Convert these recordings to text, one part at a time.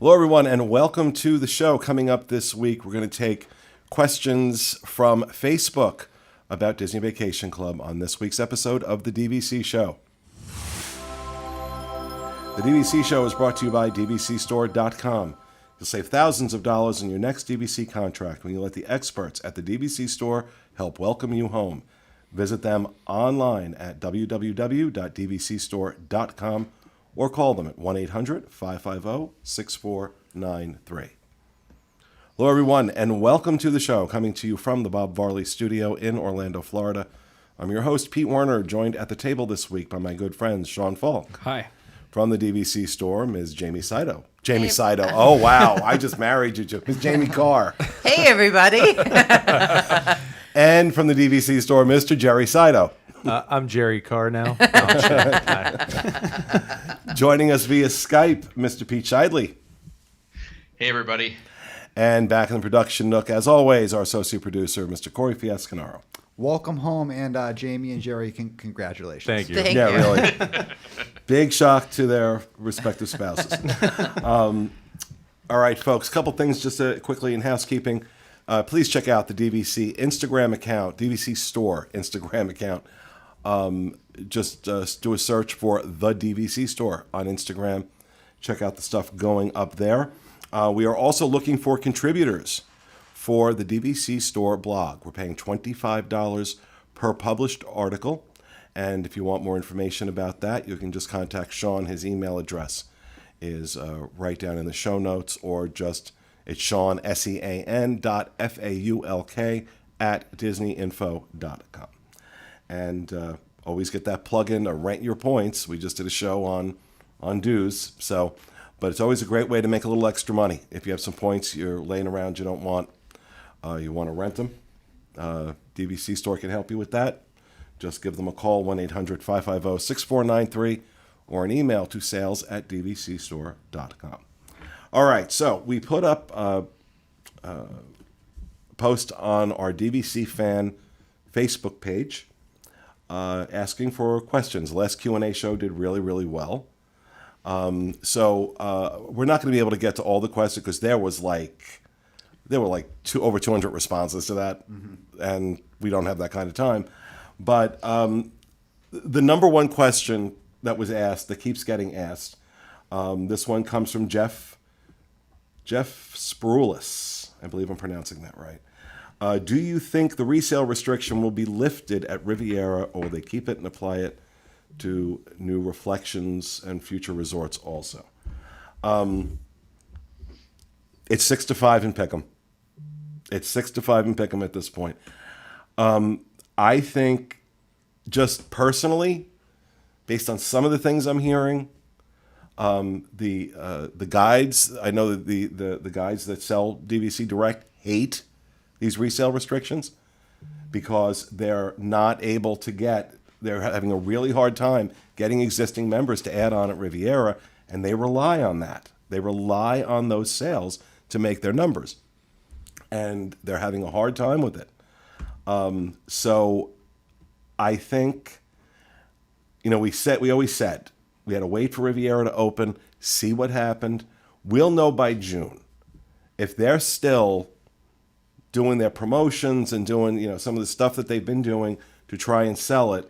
Hello, everyone, and welcome to the show. Coming up this week, we're going to take questions from Facebook about Disney Vacation Club on this week's episode of the DVC Show. The DVC Show is brought to you by DVCStore.com. You'll save thousands of dollars in your next DVC contract when you let the experts at the DVC Store help welcome you home. Visit them online at www.dvcstore.com or call them at 1-800-550-6493. Hello, everyone, and welcome to the show, coming to you from the Bob Varley Studio in Orlando, Florida. I'm your host, Pete Werner, joined at the table this week by my good friends, Sean Falk. Hi. From the DVC Store, Ms. Jamie Saito. Jamie Saito. Oh, wow. I just married you, Ms. Jamie Carr. Hey, everybody. And from the DVC Store, Mr. Jerry Saito. I'm Jerry Carr now. Joining us via Skype, Mr. Pete Scheidley. Hey, everybody. And back in the production nook, as always, our associate producer, Mr. Corey Fiascanaro. Welcome home, and Jamie and Jerry, congratulations. Thank you. Thank Yeah, you. really. Big shock to their respective spouses. All right, folks, a couple things just quickly in housekeeping. Please check out the DVC Instagram account, DVC Store Instagram account. Just do a search for the DVC Store on Instagram. Check out the stuff going up there. We are also looking for contributors for the DVC Store blog. We're paying $25 per published article. And if you want more information about that, you can just contact Sean. His email address is right down in the show notes, or just it's Sean, SEAN.FAULK @DisneyInfo.com. And always get that plug-in to rent your points. We just did a show on dues. But it's always a great way to make a little extra money. If you have some points you're laying around you don't want, you want to rent them, DVC Store can help you with that. Just give them a call, 1-800-550-6493, or an email to sales@dvcstore.com. All right, so we put up a post on our DVCFAN Facebook page asking for questions. The last Q&A show did really, really well. So we're not going to be able to get to all the questions because there were over 200 responses to that, and we don't have that kind of time. But the number one question that was asked, that keeps getting asked, this one comes from Jeff Sprulis. I believe I'm pronouncing that right. Do you think the resale restriction will be lifted at Riviera, or will they keep it and apply it to new Reflections and future resorts also? It's 6-5 in Pick'em. It's 6-5 in Pick'em at this point. I think, just personally, based on some of the things I'm hearing, the guides, I know that the guides that sell DVC Direct hate these resale restrictions because they're not able to they're having a really hard time getting existing members to add on at Riviera, and they rely on that. They rely on those sales to make their numbers, and they're having a hard time with it. So I think, we always said we had to wait for Riviera to open, see what happened. We'll know by June. If they're still doing their promotions and doing, some of the stuff that they've been doing to try and sell it,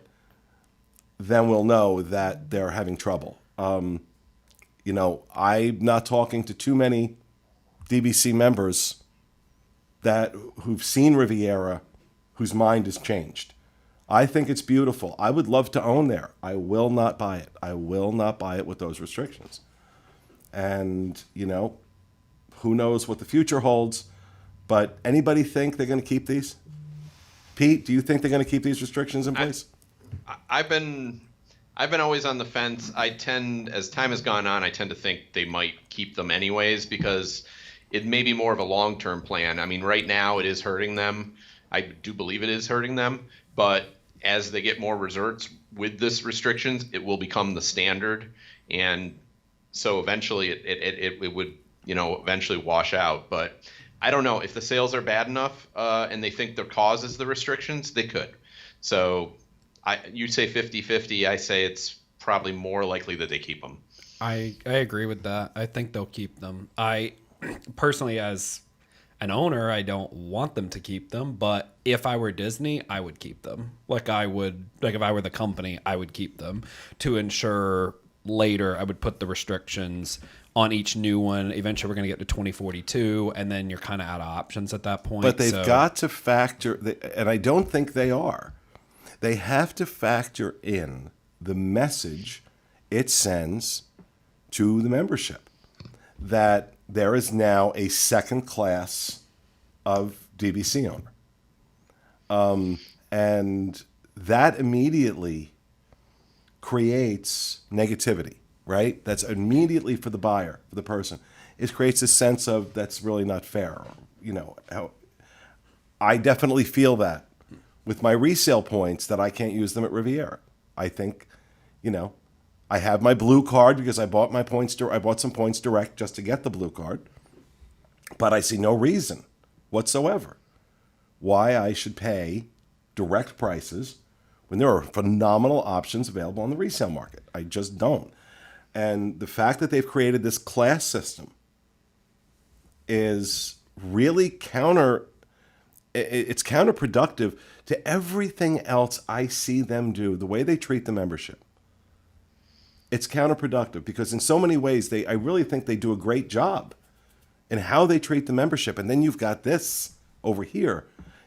then we'll know that they're having trouble. I'm not talking to too many DVC members who've seen Riviera whose mind has changed. I think it's beautiful. I would love to own there. I will not buy it. I will not buy it with those restrictions. And, who knows what the future holds. But anybody think they're going to keep these? Pete, do you think they're going to keep these restrictions in place? I've been always on the fence. As time has gone on, I tend to think they might keep them anyways because it may be more of a long-term plan. I mean, right now it is hurting them. I do believe it is hurting them, but as they get more resorts with this restrictions, it will become the standard, and so eventually it would eventually wash out. But I don't know if the sales are bad enough and they think their cause is the restrictions, they could. So you say 50-50, I say it's probably more likely that they keep them. I agree with that. I think they'll keep them. I personally, as an owner, I don't want them to keep them, but if I were Disney, I would keep them. Like if I were the company, I would keep them to ensure later I would put the restrictions on each new one. Eventually we're going to get to 2042 and then you're kind of out of options at that point. But they've got to factor, and I don't think they are. They have to factor in the message it sends to the membership that there is now a second class of DVC owner. And that immediately creates negativity, right? That's immediately for the buyer, for the person. It creates a sense of that's really not fair. How I definitely feel that with my resale points that I can't use them at Riviera. I think, I have my blue card because I bought I bought some points direct just to get the blue card, but I see no reason whatsoever why I should pay direct prices when there are phenomenal options available on the resale market. I just don't. And the fact that they've created this class system is really it's counterproductive to everything else I see them do, the way they treat the membership. It's counterproductive because in so many ways, I really think they do a great job in how they treat the membership. And then you've got this over here,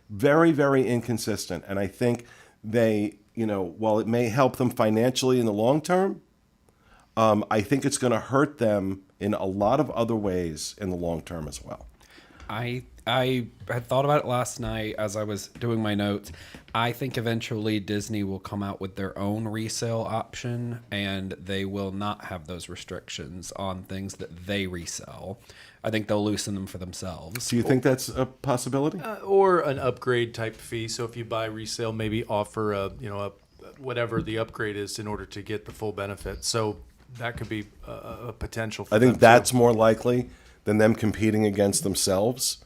very, very inconsistent. And I think they, while it may help them financially in the long term, I think it's going to hurt them in a lot of other ways in the long term as well. I had thought about it last night as I was doing my notes. I think eventually Disney will come out with their own resale option, and they will not have those restrictions on things that they resell. I think they'll loosen them for themselves. Do you think that's a possibility? Or an upgrade type fee. So if you buy resale, maybe offer a whatever the upgrade is in order to get the full benefit. So that could be a potential for I think them that's too. more likely than them competing against themselves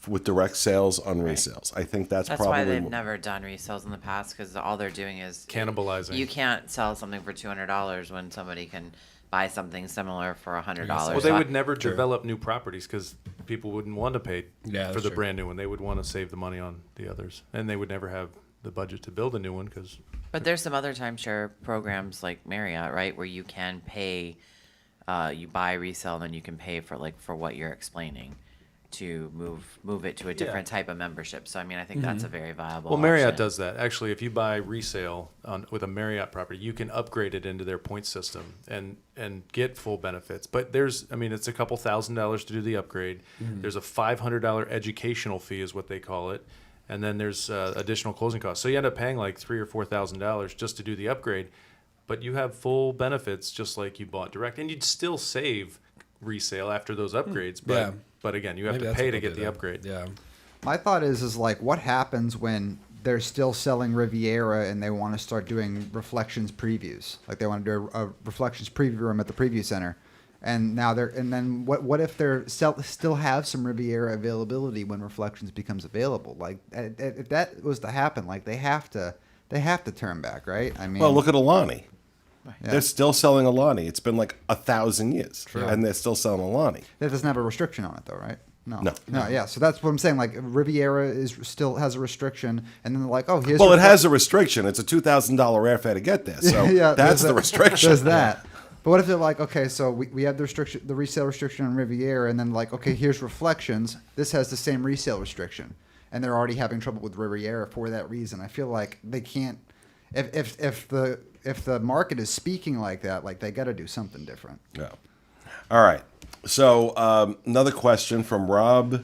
with direct sales on resales. I think that's That's probably why they've never done resales in the past, because all they're doing is Cannibalizing. You can't sell something for $200 when somebody can buy something similar for $100. Well, they would never develop new properties because people wouldn't want to pay Yeah, for that's the true. brand new one. They would want to save the money on the others, and they would never have the budget to build a new one because. But there's some other timeshare programs like Marriott, right, where you can pay, you buy resale, and then you can pay for what you're explaining to move it to a different type of membership. So I mean, I think that's a very viable. Well, Marriott option. does that. Actually, if you buy resale with a Marriott property, you can upgrade it into their point system and get full benefits. But it's a couple $1,000s to do the upgrade. There's a $500 educational fee is what they call it. And then there's additional closing costs. So you end up paying like $3,000 or $4,000 just to do the upgrade. But you have full benefits just like you bought direct. And you'd still save resale after those upgrades. But again, you have Maybe to that's pay what to they'll get do the then. upgrade. Yeah. My thought is like, what happens when they're still selling Riviera and they want to start doing Reflections previews? Like they want to do a Reflections preview room at the preview center, and now then what if they're still have some Riviera availability when Reflections becomes available? Like if that was to happen, like they have to turn back, right? I mean, Well, look at Alani. Yeah. They're still selling Alani. It's been like 1,000 years, and they're still selling Alani. that doesn't have a restriction on it though, right? No. No. Yeah. So that's what I'm saying. Like Riviera still has a restriction, and then they're like, oh, here's. Well, it has a restriction. It's a $2,000 airfare to get there, so that's the restriction. There's that. But what if they're like, okay, so we have the restriction, the resale restriction on Riviera, and then like, okay, here's Reflections. This has the same resale restriction, and they're already having trouble with Riviera for that reason. I feel like they can't. If the market is speaking like that, like they got to do something different. Yeah. All right. So another question from Rob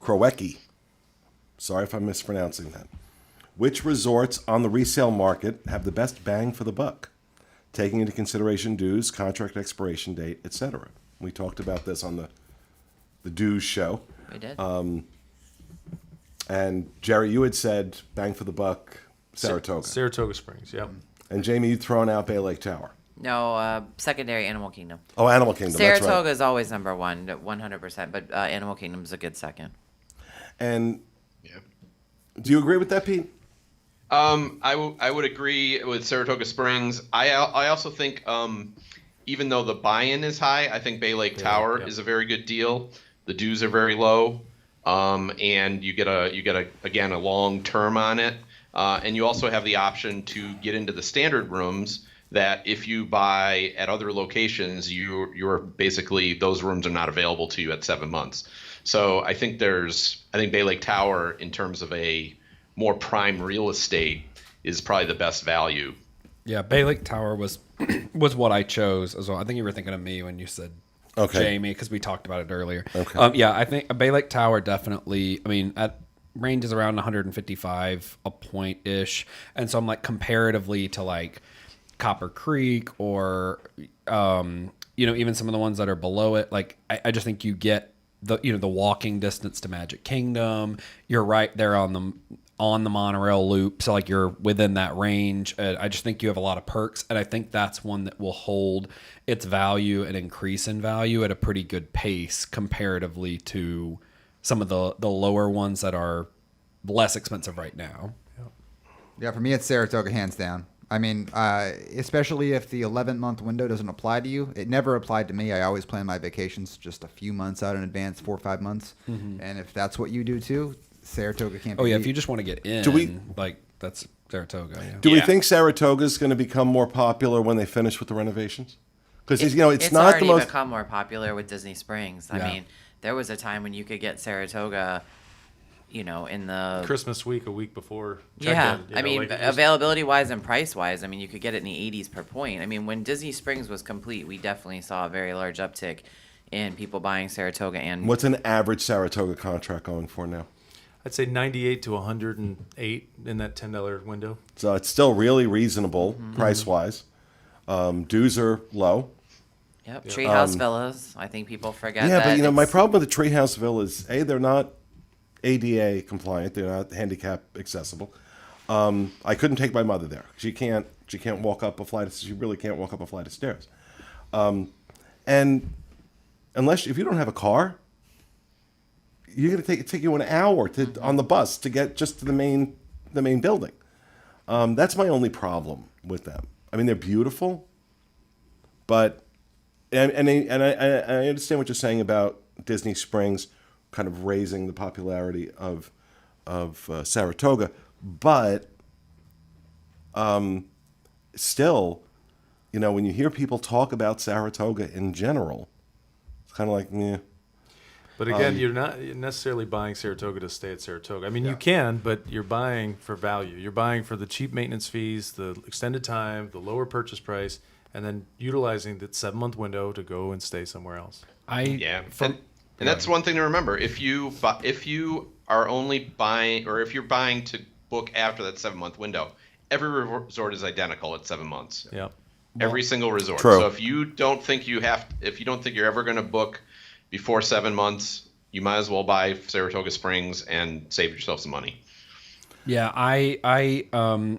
Krowecki. Sorry if I'm mispronouncing that. Which resorts on the resale market have the best bang for the buck, taking into consideration dues, contract expiration date, etc.? We talked about this on the dues show. We did. And Jerry, you had said bang for the buck, Saratoga. Saratoga Springs, yep. And Jamie, you'd thrown out Bay Lake Tower. No, secondary Animal Kingdom. Oh, Animal Kingdom. That's Saratoga right. is always number one, 100%. But Animal Kingdom's a good second. And Yeah. do you agree with that, Pete? I would agree with Saratoga Springs. I also think even though the buy-in is high, I think Bay Lake Tower yeah. is a very good deal. The dues are very low, and you get a long term on it, and you also have the option to get into the standard rooms. That if you buy at other locations, you're basically, those rooms are not available to you at 7 months. So I think Bay Lake Tower, in terms of a more prime real estate, is probably the best value. Yeah, Bay Lake Tower was what I chose as well. I think you were thinking of me when you said Jamie, because we talked about it earlier. Okay. Yeah, I think Bay Lake Tower definitely. I mean, at ranges around 155 a point ish, and so I'm like, comparatively to like Copper Creek or even some of the ones that are below it, like I just think you get the walking distance to Magic Kingdom. You're right there on the monorail loop, so like you're within that range. I just think you have a lot of perks, and I think that's one that will hold its value and increase in value at a pretty good pace comparatively to some of the lower ones that are less expensive right now. Yeah, for me, it's Saratoga, hands down. I mean, especially if the 11-month window doesn't apply to you. It never applied to me. I always plan my vacations just a few months out in advance, 4 or 5 months. Mm-hmm. And if that's what you do too, Saratoga can't be beat. If you just want to get in, that's Saratoga. Yeah. Do we think Saratoga is going to become more popular when they finish with the renovations? Because it's not already the most. become more popular with Disney Springs. I mean, there was a time when you could get Saratoga, in the Christmas week, a week before. Yeah, check-in, I mean, just- availability wise and price wise, I mean, you could get it in the 80s per point. I mean, when Disney Springs was complete, we definitely saw a very large uptick in people buying Saratoga. And What's an average Saratoga contract going for now? I'd say 98 to 108 in that $10 window. So it's still really reasonable price wise. Dues are low. Yep, Treehouse Villas. I think people forget. Yeah, that but my problem with the Treehouse Villas, they're not ADA compliant. They're not handicap accessible. I couldn't take my mother there. She can't walk up a flight. She really can't walk up a flight of stairs. And if you don't have a car, you're gonna take you an hour on the bus to get just to the main building. That's my only problem with them. I mean, they're beautiful, but and I understand what you're saying about Disney Springs kind of raising the popularity of Saratoga, but still, when you hear people talk about Saratoga in general, it's kind of like, meh. But again, you're not necessarily buying Saratoga to stay at Saratoga. I mean, you can, but you're buying for value. You're buying for the cheap maintenance fees, the extended time, the lower purchase price, and then utilizing that 7-month window to go and stay somewhere else. And that's one thing to remember. If you are only buying, or if you're buying to book after that 7-month window, every resort is identical at 7 months. Yeah. Every single resort. True. So if you don't think you're ever going to book before 7 months, you might as well buy Saratoga Springs and save yourself some money. Yeah, I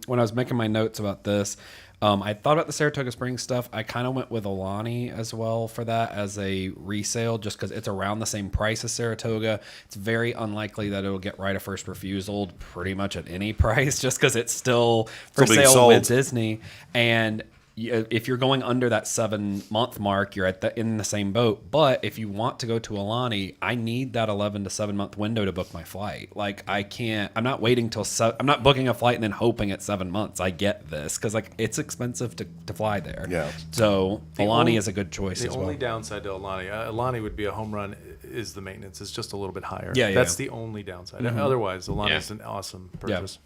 when I was making my notes about this, I thought about the Saratoga Springs stuff. I kind of went with Alani as well for that as a resale, just because it's around the same price as Saratoga. It's very unlikely that it'll get right of first refusal pretty much at any price, just because it's still for Still being sale sold. with Disney. And if you're going under that 7-month mark, you're in the same boat. But if you want to go to Alani, I need that 11 to 7-month window to book my flight. Like, I'm not waiting till I'm not booking a flight and then hoping at 7 months. I get this because it's expensive to fly there. Yeah. So Alani is a good choice The as well. only downside to Alani would be a home run is the maintenance. It's just a little bit higher. Yeah, That's the only downside. Otherwise, Alani is Yeah. an awesome purchase.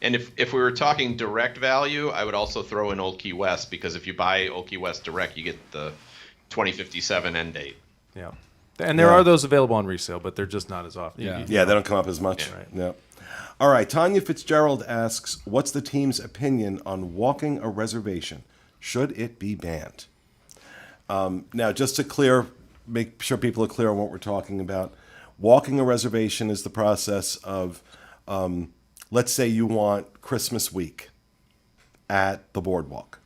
And if we were talking direct value, I would also throw in Old Key West, because if you buy Old Key West direct, you get the 2057 end date. Yeah. And there are those available on resale, but they're just not as often. Yeah. Yeah, they don't come up as much. Yeah. Right. Yeah. All right. Tanya Fitzgerald asks, what's the team's opinion on walking a reservation? Should it be banned? Now, just to make sure people are clear on what we're talking about, walking a reservation is the process of, let's say you want Christmas week at the boardwalk.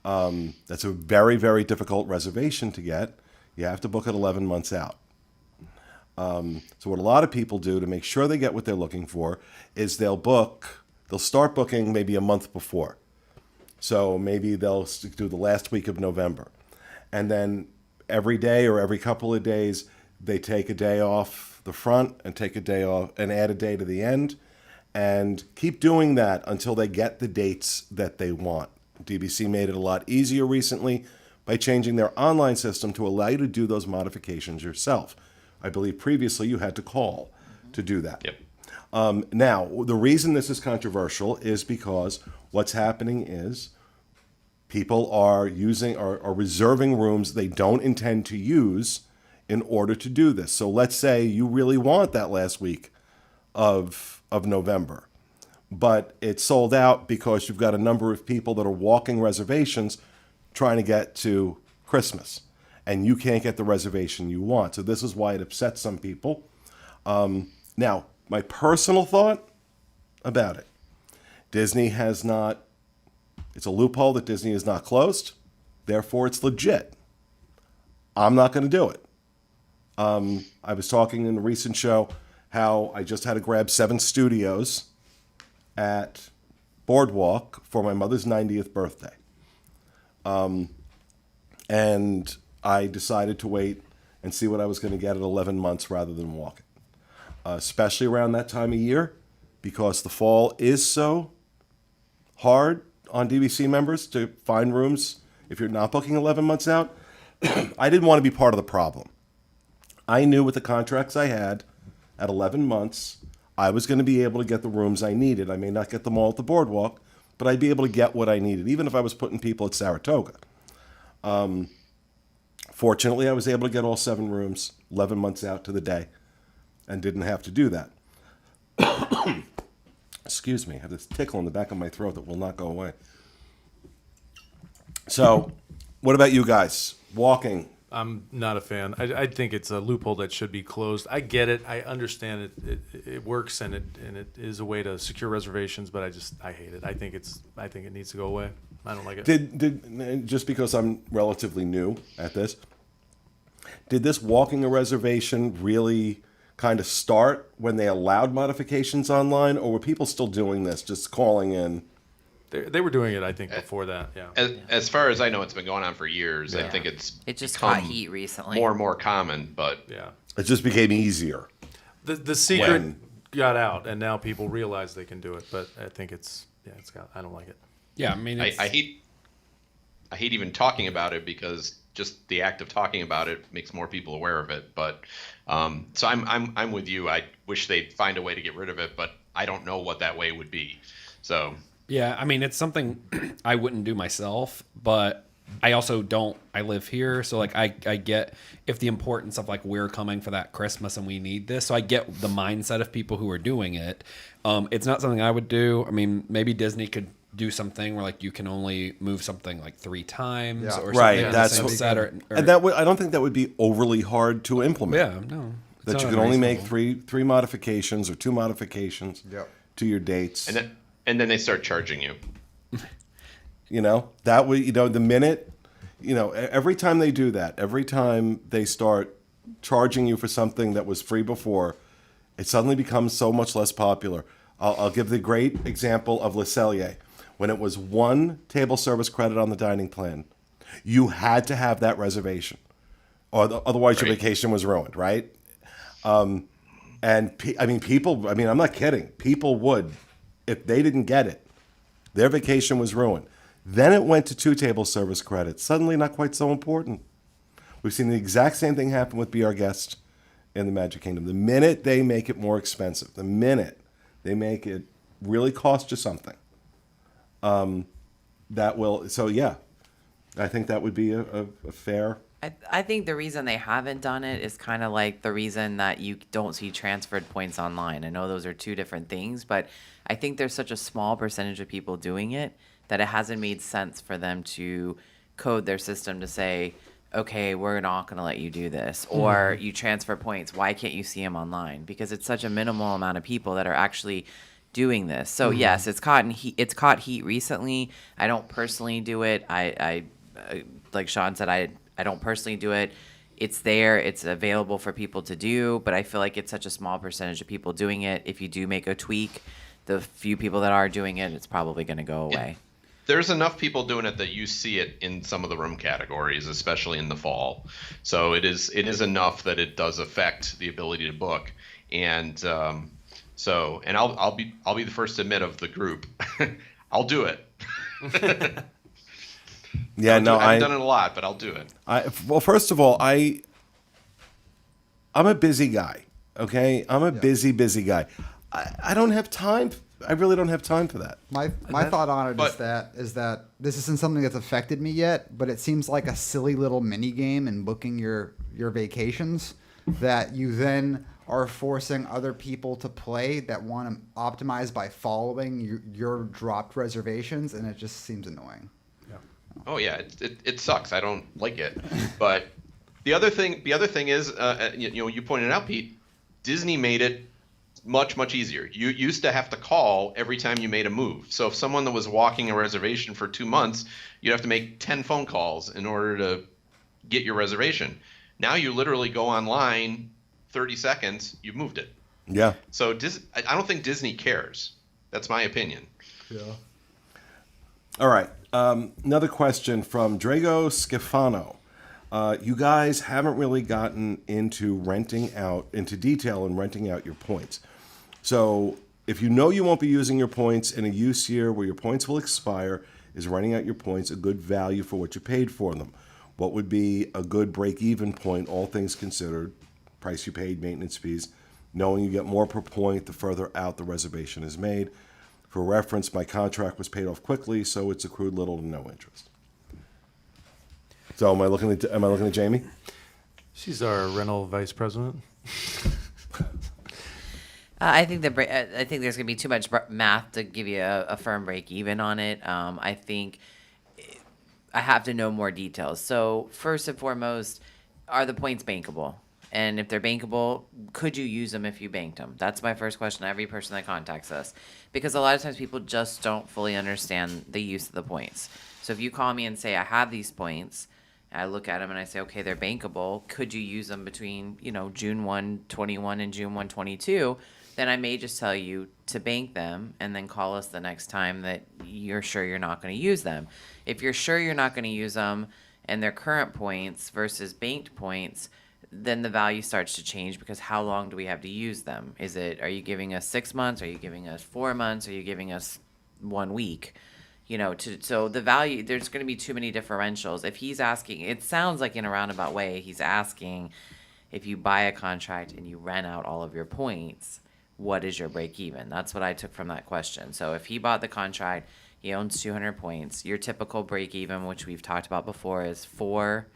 That's a very, very difficult reservation to get. You have to book it 11 months out. So what a lot of people do to make sure they get what they're looking for is they'll start booking maybe a month before. So maybe they'll do the last week of November. And then every day or every couple of days, they take a day off the front and take a day off and add a day to the end and keep doing that until they get the dates that they want. DVC made it a lot easier recently by changing their online system to allow you to do those modifications yourself. I believe previously you had to call to do that. Yep. Now, the reason this is controversial is because what's happening is people are reserving rooms they don't intend to use in order to do this. So let's say you really want that last week of November, but it's sold out because you've got a number of people that are walking reservations trying to get to Christmas, and you can't get the reservation you want. So this is why it upsets some people. Now, my personal thought about it, Disney has not, it's a loophole that Disney has not closed, therefore it's legit. I'm not going to do it. I was talking in the recent show how I just had to grab 7 studios at Boardwalk for my mother's 90th birthday. And I decided to wait and see what I was going to get at 11 months rather than walk it. Especially around that time of year, because the fall is so hard on DVC members to find rooms if you're not booking 11 months out. I didn't want to be part of the problem. I knew with the contracts I had at 11 months, I was going to be able to get the rooms I needed. I may not get them all at the Boardwalk, but I'd be able to get what I needed, even if I was putting people at Saratoga. Fortunately, I was able to get all 7 rooms 11 months out to the day and didn't have to do that. Excuse me, I have this tickle in the back of my throat that will not go away. So, what about you guys? Walking. I'm not a fan. I think it's a loophole that should be closed. I get it. I understand it. It works and it is a way to secure reservations, but I hate it. I think it needs to go away. I don't like it. Did just because I'm relatively new at this, did this walking a reservation really kind of start when they allowed modifications online, or were people still doing this, just calling in? They were doing it, I think, before that. Yeah. As far as I know, it's been going on for years. I think It just become caught heat recently. more and more common, but Yeah. It just became easier. The secret When? got out, and now people realize they can do it. But I think I don't like it. Yeah, I mean, I it's, hate even talking about it because just the act of talking about it makes more people aware of it. But so I'm with you. I wish they'd find a way to get rid of it, but I don't know what that way would be. So yeah, I mean, it's something I wouldn't do myself, but I also don't. I live here, so like I get if the importance of like we're coming for that Christmas and we need this. So I get the mindset of people who are doing it. It's not something I would do. I mean, maybe Disney could do something where like you can only move something like 3 times or something. Right, in that's the same what- set And that would, I don't think that would be overly hard to implement. yeah, no, it's That not you can only make unreasonable. three modifications or 2 modifications Yep. to your dates. and then they start charging you. That way, the minute, every time they do that, every time they start charging you for something that was free before, it suddenly becomes so much less popular. I'll give the great example of Le Cellier. When it was 1 table service credit on the dining plan, you had to have that reservation, or otherwise your Right. vacation was ruined, right? People, I'm not kidding. People would, if they didn't get it, their vacation was ruined. Then it went to 2 table service credits. Suddenly not quite so important. We've seen the exact same thing happen with Be Our Guest in the Magic Kingdom. The minute they make it more expensive, the minute they make it really cost you something, I think that would be a fair. I think the reason they haven't done it is kind of like the reason that you don't see transferred points online. I know those are 2 different things, but I think there's such a small percentage of people doing it that it hasn't made sense for them to code their system to say, okay, we're not going to let you do this, or you transfer points. Why can't you see them online? Because it's such a minimal amount of people that are actually doing this. So yes, it's caught heat recently. I don't personally do it. I like Sean said, I don't personally do it. It's there. It's available for people to do, but I feel like it's such a small percentage of people doing it. If you do make a tweak, the few people that are doing it, it's probably going to go away. there's enough people doing it that you see it in some of the room categories, especially in the fall. So it is enough that it does affect the ability to book. And and I'll be the first to admit of the group, I'll do it. Yeah, no, I've done it a lot, but I'll do it. Well, first of all, I'm a busy guy. Okay, I'm a busy guy. I don't have time. I really don't have time for that. My thought on it is that this isn't something that's affected me yet, but it seems like a silly little mini game in booking your vacations that you then are forcing other people to play that want to optimize by following your dropped reservations, and it just seems annoying. Oh yeah, it sucks. I don't like it. But the other thing is, you pointed out, Pete, Disney made it much easier. You used to have to call every time you made a move. So if someone that was walking a reservation for 2 months, you'd have to make 10 phone calls in order to get your reservation. Now you literally go online, 30 seconds, you've moved it. Yeah. So I don't think Disney cares. That's my opinion. Yeah. All right. Another question from Drago Scifano. You guys haven't really gotten into detail in renting out your points. So if you know you won't be using your points in a use year where your points will expire, is renting out your points a good value for what you paid for them? What would be a good break-even point, all things considered, price you paid, maintenance fees, knowing you get more per point the further out the reservation is made? For reference, my contract was paid off quickly, so it's accrued little to no interest. So am I looking at Jamie? She's our rental vice president. I think there's gonna be too much math to give you a firm break even on it. I think I have to know more details. So first and foremost, are the points bankable? And if they're bankable, could you use them if you banked them? That's my first question to every person that contacts us. Because a lot of times people just don't fully understand the use of the points. So if you call me and say, I have these points, I look at them and I say, okay, they're bankable. Could you use them between, June 1, 21 and June 1, 22? Then I may just tell you to bank them and then call us the next time that you're sure you're not going to use them. If you're sure you're not going to use them and they're current points versus banked points, then the value starts to change because how long do we have to use them? Are you giving us 6 months? Are you giving us 4 months? Are you giving us 1 week? So the value, there's going to be too many differentials. If he's asking, it sounds like in a roundabout way, he's asking if you buy a contract and you rent out all of your points, what is your break even? That's what I took from that question. So if he bought the contract, he owns 200 points. Your typical break even, which we've talked about before, is 4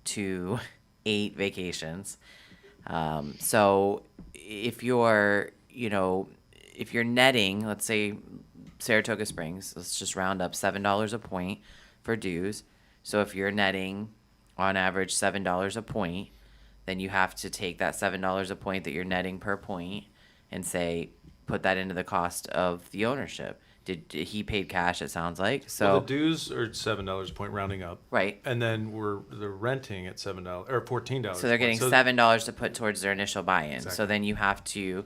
to 8 vacations. So if you're netting, let's say Saratoga Springs, let's just round up $7 a point for dues. So if you're netting on average $7 a point, then you have to take that $7 a point that you're netting per point and say, put that into the cost of the ownership. Did he paid cash? It sounds like. So well, the dues are $7 a point, rounding up. Right. And then they're renting at $7 or $14. So they're getting $7 to put towards their initial buy-in. Exactly. So then you have to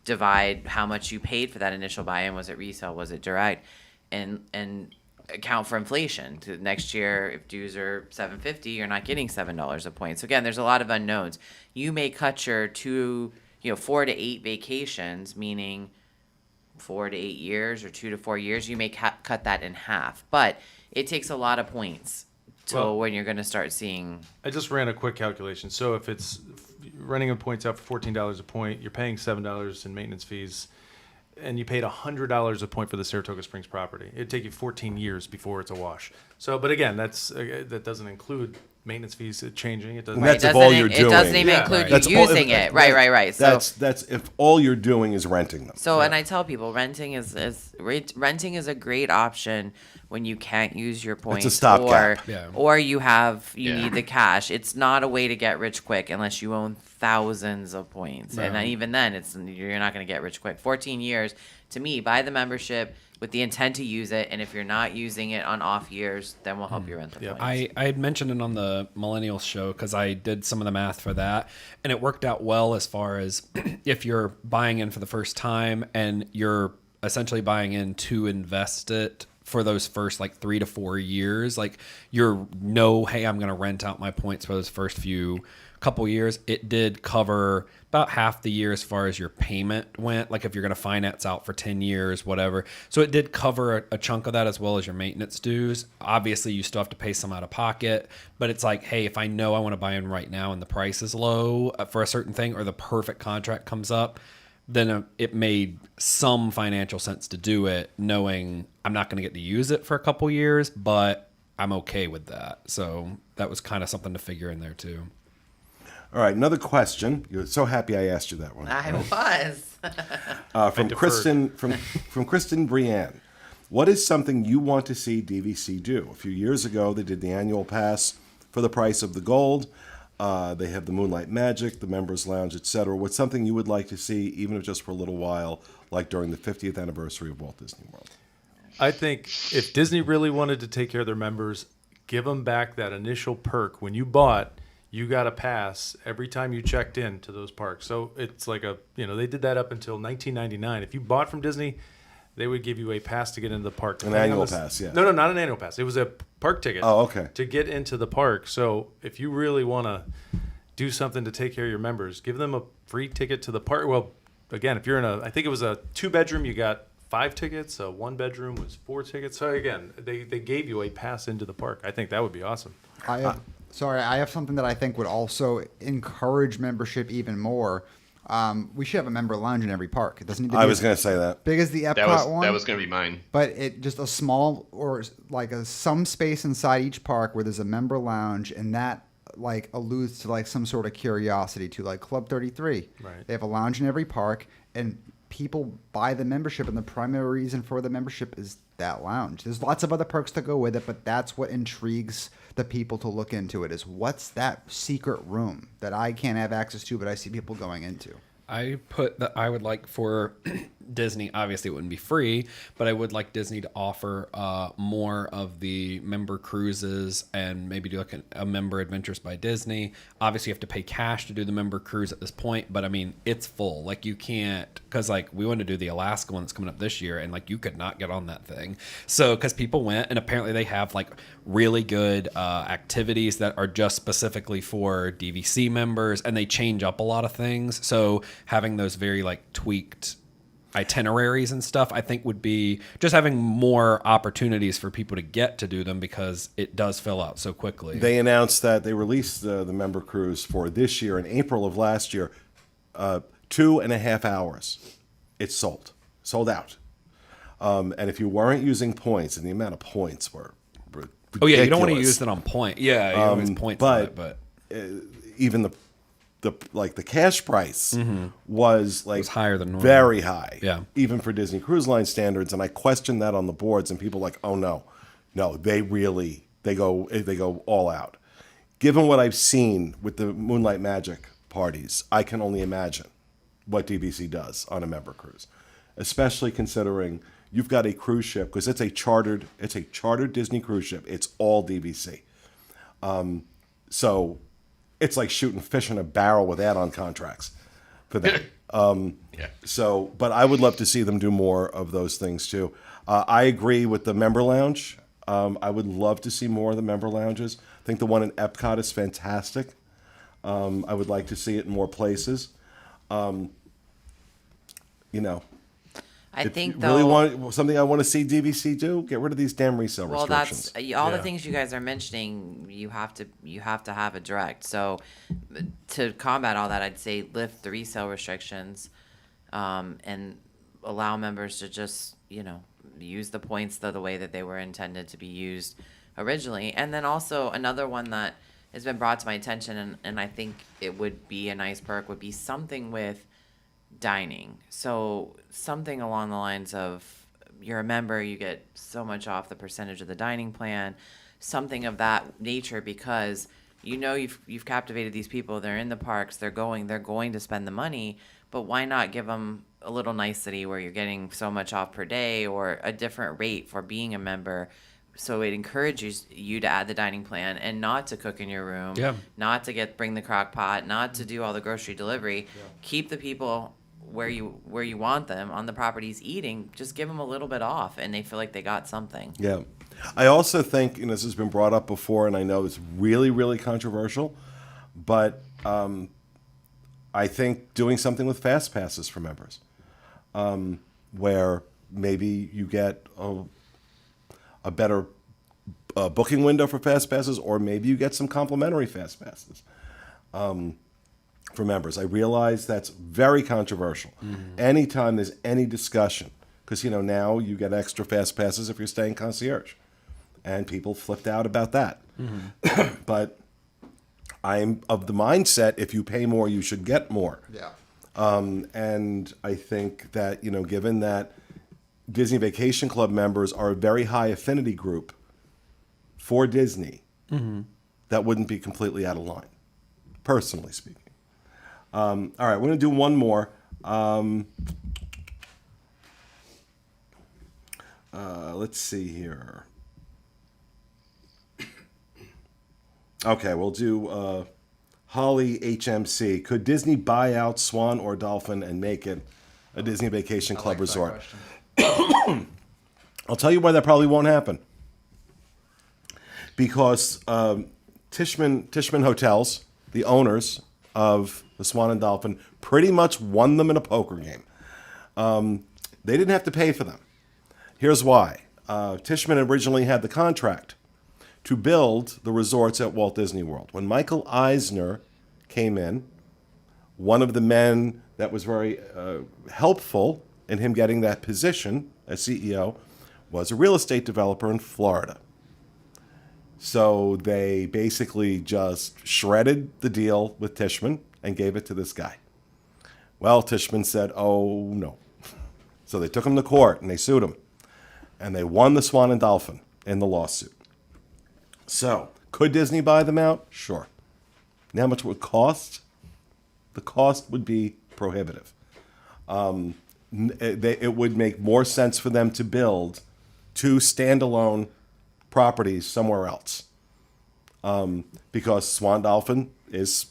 divide how much you paid for that initial buy-in. Was it resale? Was it direct? And account for inflation. Next year, if dues are $7.50, you're not getting $7 a point. So again, there's a lot of unknowns. You may cut your 4 to 8 vacations, meaning 4 to 8 years or 2 to 4 years, you may cut that in half. But it takes a lot of points when you're going to start seeing. I just ran a quick calculation. So if it's renting a points out for $14 a point, you're paying $7 in maintenance fees, and you paid $100 a point for the Saratoga Springs property. It'd take you 14 years before it's a wash. So, but again, that doesn't include maintenance fees changing. It doesn't. And that's if all you're doing. It doesn't even include you using it. Right. So that's if all you're doing is renting them. So, and I tell people, renting is a great option when you can't use your points, it's a stopgap. or you need the cash. It's not a way to get rich quick unless you own thousands of points, and then, even then, you're not going to get rich quick. 14 years to me, buy the membership with the intent to use it, and if you're not using it on off years, then we'll help you rent the points. I had mentioned it on the Millennials show because I did some of the math for that, and it worked out well as far as if you're buying in for the first time and you're essentially buying in to invest it for those first like 3 to 4 years. Like hey, I'm going to rent out my points for those first couple years. It did cover about half the year as far as your payment went, like if you're going to finance out for 10 years, whatever. So it did cover a chunk of that as well as your maintenance dues. Obviously you still have to pay some out of pocket, but it's like, hey, if I know I want to buy in right now and the price is low for a certain thing, or the perfect contract comes up, then it made some financial sense to do it, knowing I'm not going to get to use it for a couple years, but I'm okay with that. So that was kind of something to figure in there too. All right, another question. You're so happy I asked you that one. I was. From Kristen, from Kristen Brienne. What is something you want to see DVC do? A few years ago, they did the annual pass for the price of the gold. They have the Moonlight Magic, the Members Lounge, etc. What's something you would like to see, even if just for a little while, like during the 50th anniversary of Walt Disney World? I think if Disney really wanted to take care of their members, give them back that initial perk. When you bought, you got a pass every time you checked in to those parks. So it's like they did that up until 1999. If you bought from Disney, they would give you a pass to get into the park. An annual pass, yeah. No, not an annual pass. It was a park ticket. Oh, okay. To get into the park. So if you really want to do something to take care of your members, give them a free ticket to the park. Well, again, if you're I think it was a 2-bedroom, you got 5 tickets. A 1-bedroom was 4 tickets. So again, they gave you a pass into the park. I think that would be awesome. I have something that I think would also encourage membership even more. We should have a member lounge in every park. It doesn't need to be I was going to say that. big as the Epcot one. That was going to be mine. But it just a small or like some space inside each park where there's a member lounge, and that like alludes to like some sort of curiosity to like Club 33. Right. They have a lounge in every park, and people buy the membership, and the primary reason for the membership is that lounge. There's lots of other perks to go with it, but that's what intrigues the people to look into it, is what's that secret room that I can't have access to, but I see people going into. I put that I would like for Disney, obviously it wouldn't be free, but I would like Disney to offer more of the member cruises and maybe do like a member adventures by Disney. Obviously you have to pay cash to do the member cruise at this point, but I mean, it's full. Like you can't, because like we want to do the Alaska one that's coming up this year, and like you could not get on that thing. So because people went, and apparently they have like really good activities that are just specifically for DVC members, and they change up a lot of things. So having those very like tweaked itineraries and stuff, I think would be just having more opportunities for people to get to do them, because it does fill out so quickly. They announced that they released the member cruise for this year in April of last year. 2.5 hours. It's sold out. And if you weren't using points, and the amount of points were ridiculous. Oh yeah, you don't want to use it on point. Yeah, you always points on it, but even the cash price was like was higher than normal. very high, Yeah. even for Disney Cruise Line standards. And I questioned that on the boards, and people were like, oh no, they go all out. Given what I've seen with the Moonlight Magic parties, I can only imagine what DVC does on a member cruise, especially considering you've got a cruise ship, because it's a chartered Disney cruise ship. It's all DVC, so it's like shooting fish in a barrel with add-on contracts for them. Yeah. So, but I would love to see them do more of those things too. I agree with the member lounge. I would love to see more of the member lounges. I think the one in Epcot is fantastic. I would like to see it in more places. I think you though, really want something I want to see DVC do, get rid of these damn resale restrictions. That's all the things you guys are mentioning. You have to have a direct. So to combat all that, I'd say lift the resale restrictions, and allow members to just use the points the way that they were intended to be used originally. And then also another one that has been brought to my attention, and I think it would be a nice perk, would be something with dining. So something along the lines of, you're a member, you get so much off the percentage of the dining plan, something of that nature, because you've captivated these people. They're in the parks, they're going to spend the money, but why not give them a little nicety where you're getting so much off per day, or a different rate for being a member, so it encourages you to add the dining plan and not to cook in your room, not to bring the crock pot, not to do all the grocery delivery. Keep the people where you want them on the properties eating, just give them a little bit off, and they feel like they got something. Yeah. I also think, and this has been brought up before, and I know it's really, really controversial, but I think doing something with fast passes for members, where maybe you get a better booking window for fast passes, or maybe you get some complimentary fast passes for members. I realize that's very controversial. Anytime there's any discussion, because now you get extra fast passes if you're staying concierge, and people flipped out about that. But I'm of the mindset, if you pay more, you should get more. Yeah. And I think that, given that Disney Vacation Club members are a very high affinity group for Disney, that wouldn't be completely out of line, personally speaking. All right, we're going to do one more. Let's see here. Okay, we'll do Holly HMC. Could Disney buy out Swan or Dolphin and make it a Disney Vacation Club resort? I'll tell you why that probably won't happen. Because Tishman Hotels, the owners of the Swan and Dolphin, pretty much won them in a poker game. They didn't have to pay for them. Here's why. Tishman originally had the contract to build the resorts at Walt Disney World. When Michael Eisner came in, one of the men that was very helpful in him getting that position as CEO was a real estate developer in Florida. So they basically just shredded the deal with Tishman and gave it to this guy. Well, Tishman said, oh, no. So they took him to court and they sued him. And they won the Swan and Dolphin in the lawsuit. So, could Disney buy them out? Sure. Now, how much would it cost? The cost would be prohibitive. It would make more sense for them to build 2 standalone properties somewhere else, because Swan Dolphin is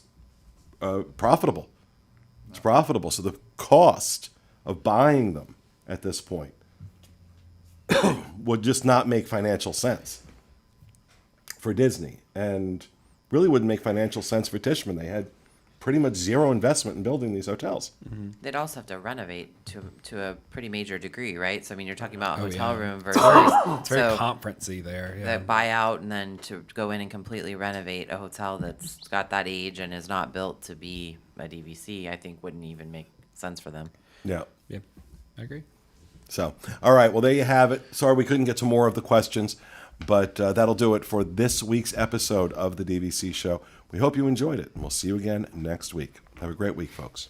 profitable. It's profitable. So the cost of buying them at this point would just not make financial sense for Disney, and really wouldn't make financial sense for Tishman. They had pretty much zero investment in building these hotels. They'd also have to renovate to a pretty major degree, right? So I mean, you're talking about a Oh, hotel yeah. room versus It's very so conferencey there. Yeah. the buyout, and then to go in and completely renovate a hotel that's got that age and is not built to be a DVC, I think wouldn't even make sense for them. Yeah. Yeah, I agree. So, all right. Well, there you have it. Sorry we couldn't get to more of the questions, but that'll do it for this week's episode of the DVC Show. We hope you enjoyed it, and we'll see you again next week. Have a great week, folks.